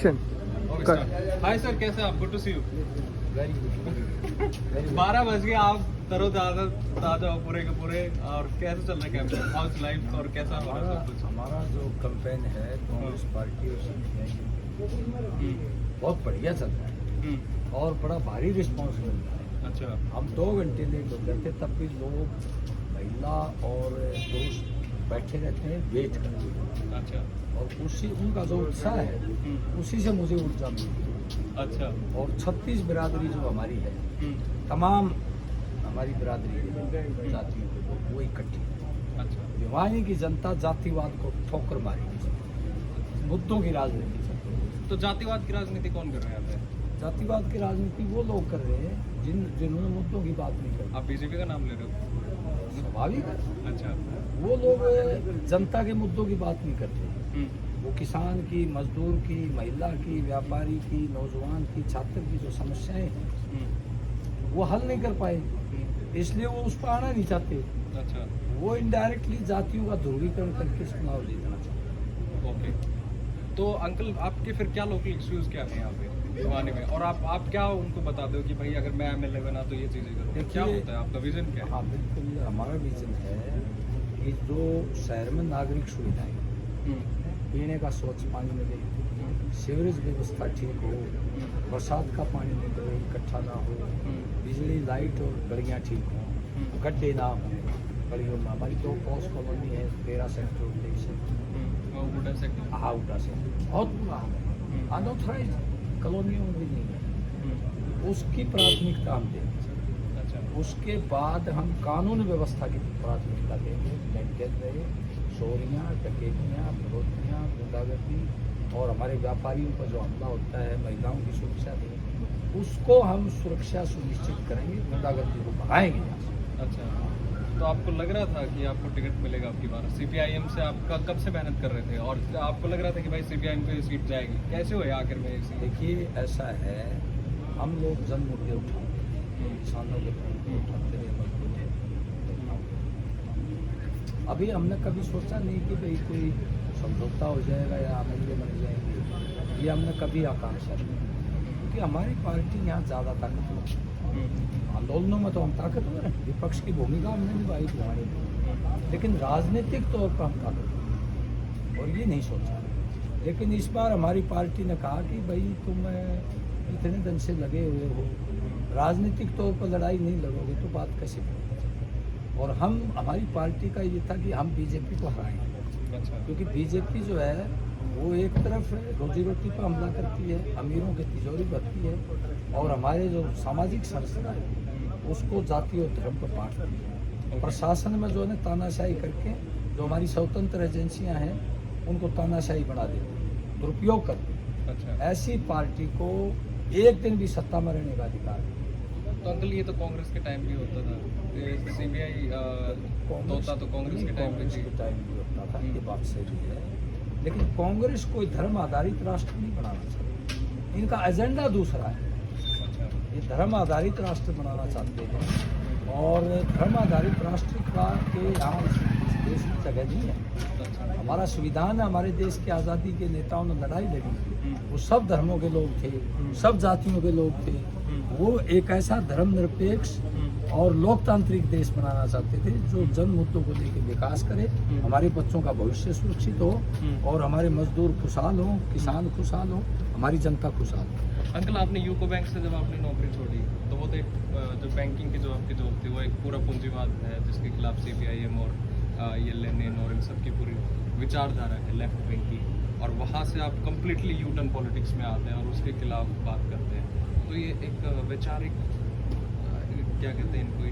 हाय sir, कैसे आप? Good to see you. Very good. 12 बज गए, आप तरोताजा ताजा हो पूरे के पूरे। और कैसे चल रहा है कैंपेन, हाउस लाइफ, और कैसा हो रहा है सब कुछ? हमारा जो कैंपेन है कांग्रेस पार्टी और हम्म, बहुत बढ़िया चल रहा है हम्म, और बड़ा भारी रिस्पांस मिल रहा है। अच्छा। हम 2 घंटे लेट हो गए थे, तब भी लोग, महिला और पुरुष बैठे रहते हैं वेट करते अच्छा। हैं और उसी उनका जो उत्साह है उसी से मुझे ऊर्जा मिलती है। अच्छा। और 36 बिरादरी जो हमारी है, हम्म, तमाम हमारी बिरादरी के जातियों के लोग वो इकट्ठे हैं। अच्छा। भिवानी की जनता जातिवाद को ठोकर मारेगी, मुद्दों की राजनीति चलती है। तो जातिवाद की राजनीति कौन कर रहे हैं यहाँ पे? जातिवाद की राजनीति वो लोग कर रहे हैं जिन्होंने मुद्दों की बात नहीं करती। आप बीजेपी का नाम ले रहे हो? स्वाभाविक है, अच्छा। वो लोग जनता के मुद्दों की बात नहीं करते। हम्म, वो किसान की, मजदूर की, महिला की, व्यापारी की, नौजवान की, छात्र की जो समस्याएं हैं हम्म, वो हल नहीं कर पाए, इसलिए वो उस पर आना नहीं चाहते। अच्छा। वो इनडायरेक्टली जातियों का ध्रुवीकरण करके चुनाव जीतना चाहते हैं। ओके। तो अंकल, आपके फिर क्या लोकल इश्यूज क्या हैं यहाँ पे भिवानी में? और आप क्या उनको बता दो कि भाई अगर मैं एमएलए बना तो ये चीज़ें करूँ? देखिए, क्या होता है आपका विजन, क्या है? हाँ बिल्कुल, हमारा विजन है कि जो शहर में नागरिक सुविधाएं, हम्म, पीने का स्वच्छ पानी मिले, सीवरेज व्यवस्था ठीक हो, बरसात का पानी निकले इकट्ठा ना हो, बिजली लाइट और गलियाँ ठीक हों, गड्ढे ना हों गलियों में। हमारी 2 पॉस कॉलोनी है, 13 सेक्टर, 23 सेक्टर, वो वुडन सेक्टर। आउटा से बहुत बुरा हाल है, अनऑथराइज कॉलोनियों में भी नहीं है। उसकी प्राथमिकता हम देंगे। अच्छा। उसके बाद हम कानून व्यवस्था की प्राथमिकता देंगे। मेंटेन रहे, चोरियाँ, डकैतियाँ, बढ़ोतरियाँ, गुंडागर्दी और हमारे व्यापारियों पर जो हमला होता है, महिलाओं की सुरक्षा देंगे, उसको हम सुरक्षा सुनिश्चित करेंगे, गुंडागर्दी को बढ़ाएंगे यहाँ से। अच्छा। तो आपको लग रहा था कि आपको टिकट मिलेगा आपकी बार? सीपीआईएम से आप कब से मेहनत कर रहे थे और आपको लग रहा था कि भाई सीपीआईएम को ये सीट जाएगी? कैसे हुए आखिर में ये सीट? देखिए, ऐसा है, हम लोग जन मुद्दे उठाते हैं, किसानों के मुद्दे उठाते हैं, मजदूरों के मुद्दे उठाते हैं। अभी हमने कभी सोचा नहीं कि भाई कोई समझौता हो जाएगा या एमएलए बन जाएंगे, ये हमने कभी आकांक्षा नहीं, क्योंकि हमारी पार्टी यहाँ ज़्यादा ताकतवर है। आंदोलनों में तो हम ताकतवर हैं, विपक्ष की भूमिका हमने निभाई हमारे, लेकिन राजनीतिक तौर पर हम ताकतवर और ये नहीं सोचा। लेकिन इस बार हमारी पार्टी ने कहा कि भाई तुम इतने दिन से लगे हुए हो, राजनीतिक तौर पर लड़ाई नहीं लड़ोगे तो बात कैसे करोगे। और हमारी पार्टी का ये था कि हम बीजेपी को हराएंगे। अच्छा। क्योंकि बीजेपी जो है वो एक तरफ रोजी रोटी पर हमला करती है, अमीरों की तिजोरी भरती है और हमारे जो सामाजिक संरचना है उसको जाति और धर्म पर बांटती है। प्रशासन में जो है तानाशाही करके जो हमारी स्वतंत्र एजेंसियां हैं उनको तानाशाही बना देती है, दुरुपयोग करती है। अच्छा। ऐसी पार्टी को एक दिन भी सत्ता में रहने का अधिकार नहीं। तो अंकल, ये तो कांग्रेस के टाइम भी होता था, सीबीआई होता तो कांग्रेस के टाइम पे कांग्रेस थी। के टाइम भी होता था, ये बात सही है। लेकिन कांग्रेस कोई धर्म आधारित राष्ट्र नहीं बनाना चाहती, इनका एजेंडा दूसरा है। अच्छा। ये धर्म आधारित राष्ट्र बनाना चाहते हैं और धर्म आधारित राष्ट्र का के यहाँ इस देश में जगह नहीं है। अच्छा। हमारा संविधान है, हमारे देश की आज़ादी के नेताओं ने लड़ाई लड़ी, वो सब धर्मों के लोग थे, सब जातियों के लोग थे। वो एक ऐसा धर्मनिरपेक्ष और लोकतांत्रिक देश बनाना चाहते थे जो जन मुद्दों को लेकर विकास करे, हमारे बच्चों का भविष्य सुरक्षित हो और हमारे मजदूर खुशहाल हों, किसान खुशहाल हों, हमारी जनता खुशहाल हो। अंकल, आपने यूको बैंक से जब आपने नौकरी छोड़ी तो वो तो एक जो बैंकिंग की जो आपकी जॉब थी वो एक पूरा पूंजीवाद है जिसके खिलाफ सीपीआईएम और ये लेनिन और इन सब की पूरी विचारधारा है लेफ्ट विंग की, और वहाँ से आप कम्प्लीटली यू टर्न पॉलिटिक्स में आते हैं और उसके खिलाफ बात करते हैं। तो ये एक वैचारिक क्या कहते हैं इनको,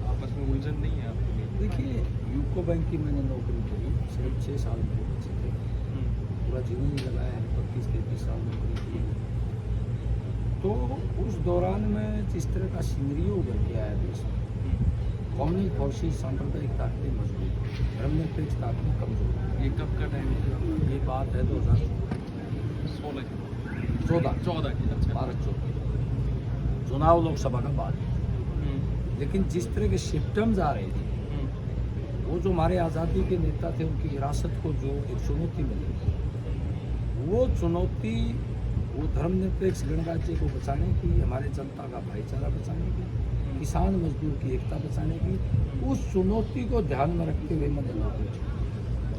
आपस में उलझन नहीं है आपके लिए? देखिए, यूको बैंक की मैंने नौकरी करी, सिर्फ 6 साल मेरे बचे थे, पूरा जीवन ही लगाया है, 32-33 साल नौकरी की। तो उस दौरान में जिस तरह का सिनेरियो उभर के आया देश में, कॉम्युनल फोर्सेज सांप्रदायिक ताकतें मजबूत, धर्मनिरपेक्ष ताकतें कमजोर। ये कब का टाइम है? ये बात है 2014 की। अच्छा। भारत 14 चुनाव लोकसभा का बाद है। लेकिन जिस तरह के सिम्टम्स आ रहे थे, वो जो हमारे आज़ादी के नेता थे उनकी विरासत को जो एक चुनौती मिली, वो चुनौती वो धर्मनिरपेक्ष गणराज्य को बचाने की, हमारे जनता का भाईचारा बचाने की, किसान मजदूर की एकता बचाने की, उस चुनौती को ध्यान में रखते हुए मैंने नौकरी छोड़ी।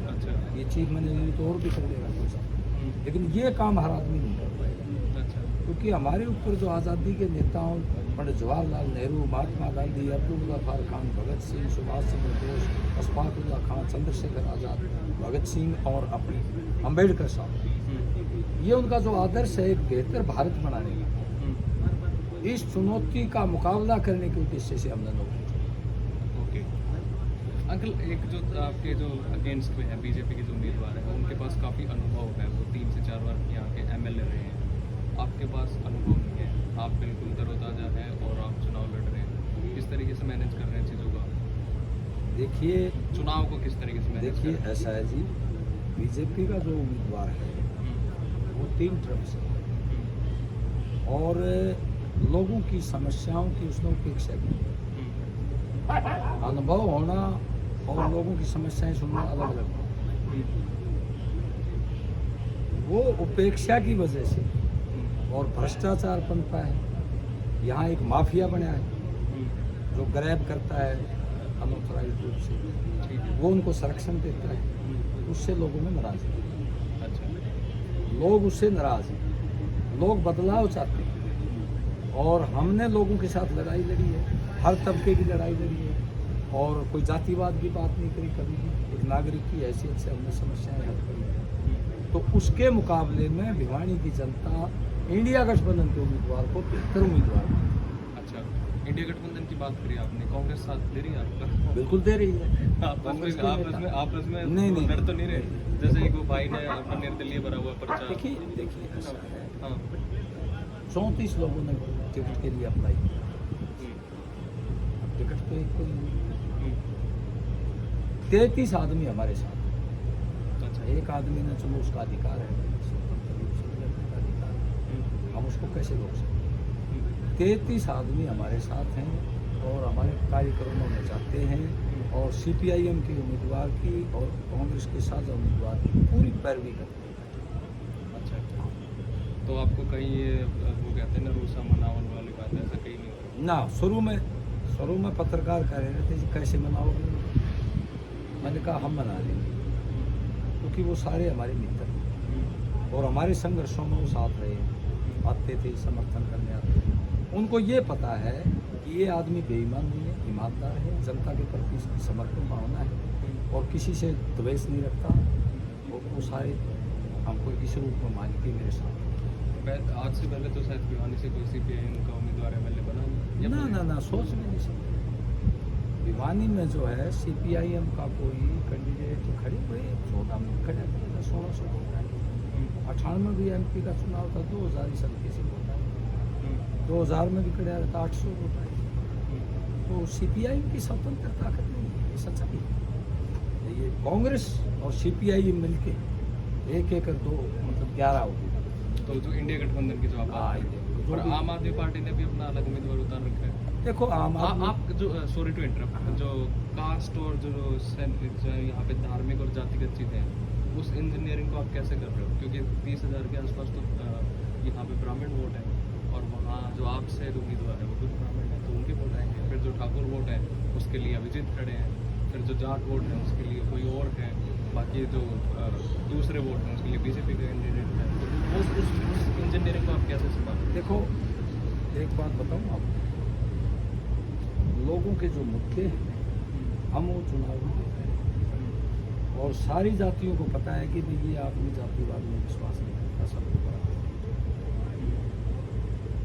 अच्छा। ये चीज़ मैंने नहीं तो और भी कर लेगा कोई साहब, लेकिन ये काम हर आदमी नहीं कर पाएगा। अच्छा। क्योंकि हमारे ऊपर जो आज़ादी के नेताओं पंडित जवाहरलाल नेहरू, महात्मा गांधी, अब्दुल गफार खान, भगत सिंह, सुभाष चंद्र बोस, अशफाकुल्ला खान, चंद्रशेखर आज़ाद, भगत सिंह और अपने अम्बेडकर साहब, ये उनका जो आदर्श है एक बेहतर भारत बनाने का, इस चुनौती का मुकाबला करने के उद्देश्य से हमने नौकरी छोड़ी। ओके अंकल, एक जो आपके जो अगेंस्ट में है बीजेपी के जो उम्मीदवार हैं, उनके पास काफ़ी अनुभव है, वो 3 से 4 बार यहाँ के एमएलए रहे हैं। आपके पास अनुभव नहीं है, आप बिल्कुल तरोताज़ा हैं और आप चुनाव लड़ रहे हैं। किस तरीके से मैनेज कर रहे हैं चीज़ों को? देखिए, चुनाव को किस तरीके से मैनेज देखिए कर रहे हैं? ऐसा है जी, बीजेपी का जो उम्मीदवार है वो 3 टर्म से और लोगों की समस्याओं की उसने उपेक्षा की। अनुभव होना और लोगों की समस्याएं सुनना अलग अलग है। वो उपेक्षा की वजह से और भ्रष्टाचार पनपा है, यहाँ एक माफिया बना है जो ग्रैब करता है अनऑथराइज्ड रूप से, ठीक है। वो उनको संरक्षण देता है, उससे लोगों में नाराजगी है। अच्छा। लोग उससे नाराज हैं, लोग बदलाव चाहते हैं और हमने लोगों के साथ लड़ाई लड़ी है, हर तबके की लड़ाई लड़ी है और कोई जातिवाद की बात नहीं करी कभी भी। एक नागरिक की हैसियत से हमने समस्याएं हल करी। तो उसके मुकाबले में भिवानी की जनता इंडिया गठबंधन के उम्मीदवार को बेहतर उम्मीदवार मानती अच्छा, इंडिया गठबंधन की बात करी आपने, कांग्रेस साथ दे रही है आपका? है। बिल्कुल दे रही है। आपस में आपस में नहीं। लड़ तो नहीं रहे? जैसे एक वो भाई ने अपना निर्दलीय भरा हुआ पर्चा। देखिए ऐसा है, हाँ। 34 लोगों ने टिकट के लिए अप्लाई किया, टिकट तो एक को नहीं मिली। 33 आदमी हमारे साथ हैं। अच्छा। एक आदमी ने, चलो उसका अधिकार है, स्वतंत्र रूप से लड़ने का अधिकार है, हम उसको कैसे रोक सकते हैं। 33 आदमी हमारे साथ हैं और हमारे कार्यक्रमों में जाते हैं और सीपीआईएम के उम्मीदवार की और कांग्रेस के साझा उम्मीदवार की पूरी पैरवी करते हैं। अच्छा, तो आपको कहीं ये वो कहते हैं ना रूसा मनावन वाली बात, ऐसा कहीं नहीं हो ना, शुरू में पत्रकार कह रहे थे जी कैसे मनाओगे, मैंने कहा हम मना लेंगे, क्योंकि वो सारे हमारे मित्र हैं और हमारे संघर्षों में वो साथ रहे, आते थे, समर्थन करने आते थे। उनको ये पता है कि ये आदमी बेईमान नहीं है, ईमानदार है, जनता के प्रति इसकी समर्पण भावना है और किसी से द्वेष नहीं रखता, और वो सारे हमको इस रूप में मान के मेरे साथ। आज से पहले तो शायद भिवानी से कोई सीपीआईएम का उम्मीदवार एमएलए बना नहीं? ना, सोच में नहीं सकते। भिवानी में जो है सीपीआईएम का कोई कैंडिडेट खड़े हुए 14 में खड़ा करेगा, 1600 वोट आए। 98 में भी एमपी का चुनाव था, 2000 इस हल्के से वोट आए, 2000 में भी खड़ा था 800 वोट आए। तो सीपीआईएम की स्वतंत्र ताकत नहीं है, ये सच्चाई है। ये कांग्रेस और सीपीआईएम मिलके एक 2 मतलब 11 हो गए। तो जो इंडिया गठबंधन की जो आप बात कर रहे हैं, और आम आदमी पार्टी ने भी अपना अलग उम्मीदवार उतार रखा है। देखो आप जो सॉरी टू इंटरप्ट, जो कास्ट और जो यहाँ पे धार्मिक और जातिगत चीज़ें हैं, उस इंजीनियरिंग को आप कैसे कर रहे हो? क्योंकि 30,000 के आसपास तो यहाँ पे ब्राह्मण वोट है और वहाँ जो आपसे जो उम्मीदवार है वो भी ब्राह्मण है, तो उनके वोट आएंगे। फिर जो ठाकुर वोट है उसके लिए अभिजीत खड़े हैं, फिर जो जाट वोट है उसके लिए कोई और है, बाकी जो दूसरे वोट हैं उसके लिए बीजेपी का कैंडिडेट है। तो उस इंजीनियरिंग को आप कैसे संभालें? देखो एक बात बताऊँ आपको, लोगों के जो मुद्दे हैं हम वो चुनाव में देते हैं और सारी जातियों को पता है कि भाई ये आदमी जातिवाद में विश्वास नहीं करता, सबको बराबर।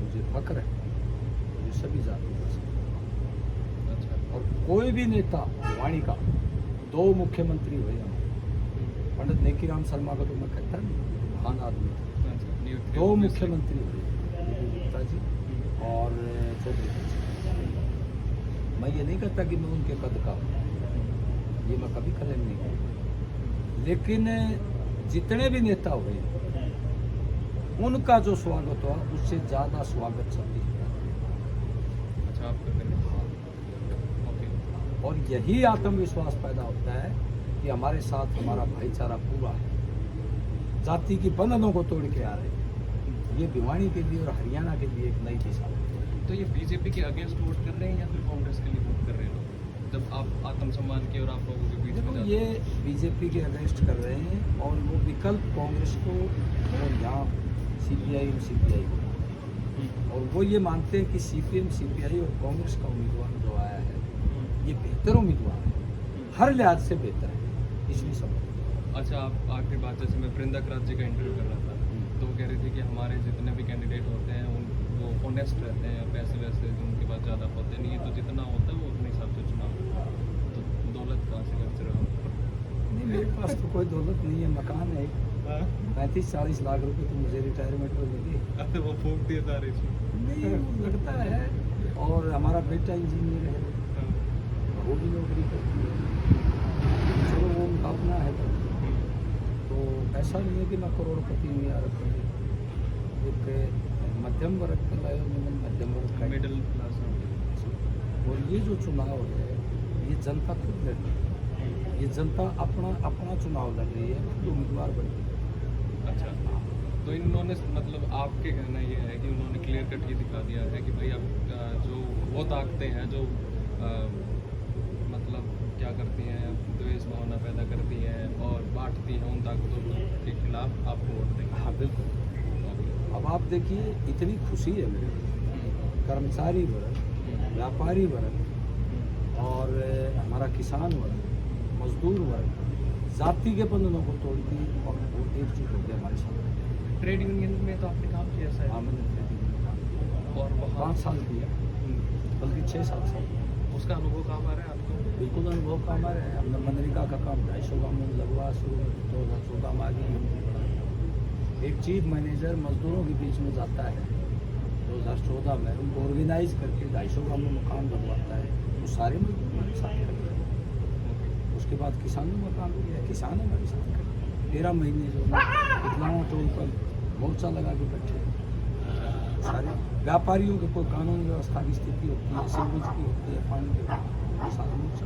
मुझे फक्र है, मुझे सभी जाति पसंद। अच्छा। और कोई भी नेता भिवानी का 2 मुख्यमंत्री हुए हैं, पंडित नेकीराम शर्मा का तो मैं कहता नहीं, महान आदमी था। अच्छा, 2 मुख्यमंत्री हुए, गुप्ता जी और चौधरी जी। मैं ये नहीं कहता कि मैं उनके कद का हूँ, ये मैं कभी क्लेम नहीं करूँगा, लेकिन जितने भी नेता हुए उनका जो स्वागत हुआ उससे ज़्यादा स्वागत छत्तीसगढ़। अच्छा, आप कर रहे हैं। ओके। और यही आत्मविश्वास पैदा होता है कि हमारे साथ हमारा भाईचारा पूरा है, जाति की बंधनों को तोड़ के आ रहे हैं। ये भिवानी के लिए और हरियाणा के लिए एक नई दिशा है। तो ये बीजेपी के अगेंस्ट वोट कर रहे हैं या फिर कांग्रेस के लिए वोट कर रहे हैं लोग? जब आप आत्मसम्मान के और आप लोगों के बीच में देखो जाते ये बीजेपी के अगेंस्ट कर रहे हैं और वो विकल्प कांग्रेस को और यहाँ सीपीआई सीपीआई को, और वो ये मानते हैं कि सीपीएम सीपीआई और कांग्रेस का उम्मीदवार जो आया है ये बेहतर उम्मीदवार है, हर लिहाज से बेहतर है, इसलिए सब। अच्छा, आप आखिरी बात, जैसे मैं वृंदा करात जी का इंटरव्यू कर रहा था तो वो कह रही थी कि हमारे जितने भी कैंडिडेट होते हैं उन वो ऑनेस्ट रहते हैं, पैसे वैसे उनके पास ज़्यादा होते नहीं है, तो जितना होता है वो अपने हिसाब से चुनाव, तो दौलत कहाँ से करते रहो? नहीं, मेरे पास तो कोई दौलत नहीं है, मकान है 35-40 लाख रुपए तो मुझे रिटायरमेंट में लगे। अब तो वो फूक दिए सारे इसमें। नहीं वो लगता है, और हमारा बेटा इंजीनियर है, वो भी नौकरी करती है, चलो वो उनका अपना है। तो ऐसा नहीं है कि मैं करोड़पति हूँ यार, एक मध्यम वर्ग का लाया, मध्यम वर्ग का मिडिल क्लास और ये जो चुनाव है ये जनता खुद लड़ रही है, ये जनता अपना चुनाव लड़ रही है, खुद उम्मीदवार बन रही है। अच्छा, तो इन्होंने मतलब आपके कहना ये है कि उन्होंने क्लियर कट ये दिखा दिया है कि भाई अब जो वो ताकतें हैं जो मतलब क्या करती हैं, द्वेष भावना पैदा करती हैं और बांटती हैं, उन ताकतों के खिलाफ आपको वोट देंगे? हाँ बिल्कुल। अब आप देखिए इतनी खुशी है मेरे को, कर्मचारी वर्ग, व्यापारी वर्ग और हमारा किसान वर्ग, मजदूर वर्ग जाति के बंधनों को तोड़ दी और वो एकजुट हो गया हमारे साथ। ट्रेड यूनियन में तो आपने काम किया सर? हाँ मैंने ट्रेड यूनियन काम किया और वहाँ 5 साल किया, बल्कि 6-7 साल। उसका अनुभव काम आ रहा है आपको? बिल्कुल अनुभव काम आ रहा है। हमने मनरेगा का काम 250 गाँव में लगवा शुरू में 2014 में आगे एक चीफ मैनेजर मजदूरों के बीच में जाता है 2014 में, उनको ऑर्गेनाइज करके 250 गाँव में मकान लगवाता है, वो सारे मजदूर हमारे साथ खड़े हैं। उसके बाद किसानों में काम किया, किसान हमारे साथ खड़े हैं। 13 महीने जो इतना टोल पर मोर्चा लगा के बैठे हैं। सारे व्यापारियों के कोई कानून व्यवस्था की स्थिति होती है, सीवरेज की होती है, पानी की, सारे मोर्चा।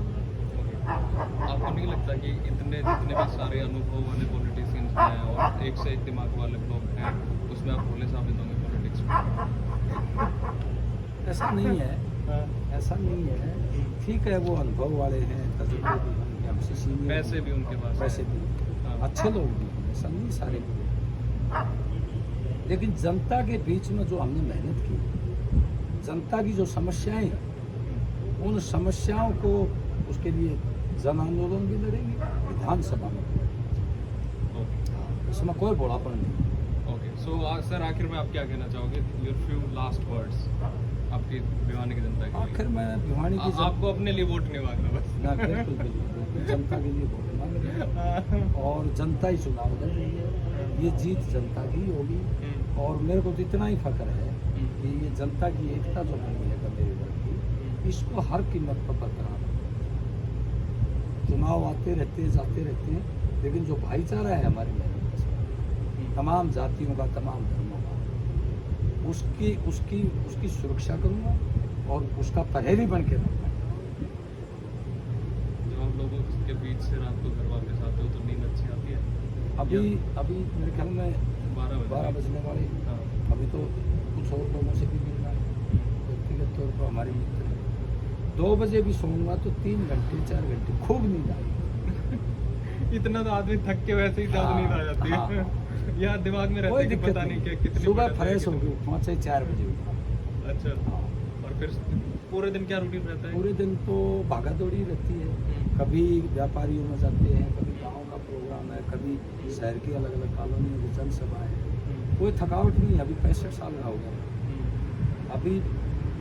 आपको नहीं लगता कि इतने जितने भी सारे अनुभव वाले पॉलिटिशियंस हैं और एक से एक दिमाग वाले लोग हैं, उसमें आप भोले साबित होंगे पॉलिटिक्स में? ऐसा नहीं है, ऐसा नहीं है। ठीक है, वो अनुभव वाले हैं, तजुर्बे भी हैं, हमसे सीनियर, पैसे भी उनके पास पैसे भी, हाँ। अच्छे लोग भी हैं, ऐसा नहीं सारे भी। लेकिन जनता के बीच में जो हमने मेहनत की, जनता की जो समस्याएं हैं, उन समस्याओं को उसके लिए जन आंदोलन भी लड़ेंगे, विधानसभा में इसमें कोई बड़ापन नहीं। ओके, सो सर आखिर में आप क्या कहना चाहोगे? योर फ्यू लास्ट वर्ड्स आपकी भिवानी की जनता के लिए। आखिर में भिवानी की आपको अपने लिए वोट नहीं मांगना बस? ना, बिल्कुल बिल्कुल जनता के लिए वोट मांग रहे हैं और जनता ही चुनाव लड़ रही है, ये जीत जनता की होगी। और मेरे को तो इतना ही फख्र है कि ये जनता की एकता जो बनी है मेरे वर्ग की, इसको हर कीमत पर बरकरार रखना। चुनाव आते रहते हैं, जाते रहते हैं, लेकिन जो भाईचारा है हमारे में तमाम जातियों का, तमाम धर्मों का, उसकी सुरक्षा करूँगा और उसका प्रहरी बन के रहूँगा। जब आप लोगों के बीच से रात को घर वापस आते हो तो नींद अच्छी आती है? अभी मेरे ख्याल में 12 बजने वाले। हाँ। अभी तो कुछ और लोगों से भी मिलना है, व्यक्तिगत तौर पर हमारे मित्र हैं। 2 बजे भी सोऊंगा तो 3 घंटे 4 घंटे खूब नींद आएगी। इतना तो आदमी थक के वैसे ही जल्द नींद आ जाती है। हाँ। यार दिमाग में रहता कोई है कि दिक्कत पता नहीं क्या नहीं, कितनी सुबह मेहनत है, फ्रेश कितनी- होगी, 5 से 4 बजे उठना। अच्छा, हाँ। और फिर पूरे दिन क्या रूटीन रहता है? पूरे दिन तो भागा दौड़ी रहती है, कभी व्यापारियों में जाते हैं, कभी गांव का प्रोग्राम है, कभी शहर की अलग अलग कॉलोनियों की जनसभा है। कोई थकावट नहीं है, अभी 65 साल का हो गया, अभी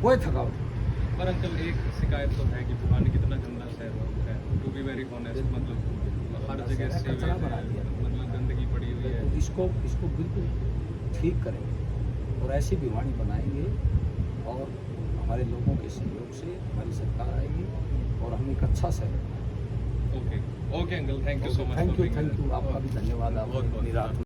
कोई थकावट नहीं। पर अंकल एक शिकायत तो है कि भिवानी कितना गंदा शहर है, टू बी वेरी ऑनेस्ट, मतलब हर जगह से कचरा बना दिया, मतलब गंदगी पड़ी हुई है। तो इसको बिल्कुल ठीक करेंगे और ऐसी भिवानी बनाएंगे और हमारे लोगों के सहयोग से हमारी सरकार आएगी और हम एक अच्छा शहर। Okay okay uncle, thank you so much. Thank you, आपका भी धन्यवाद। आप बहुत- बहुत इतनी रात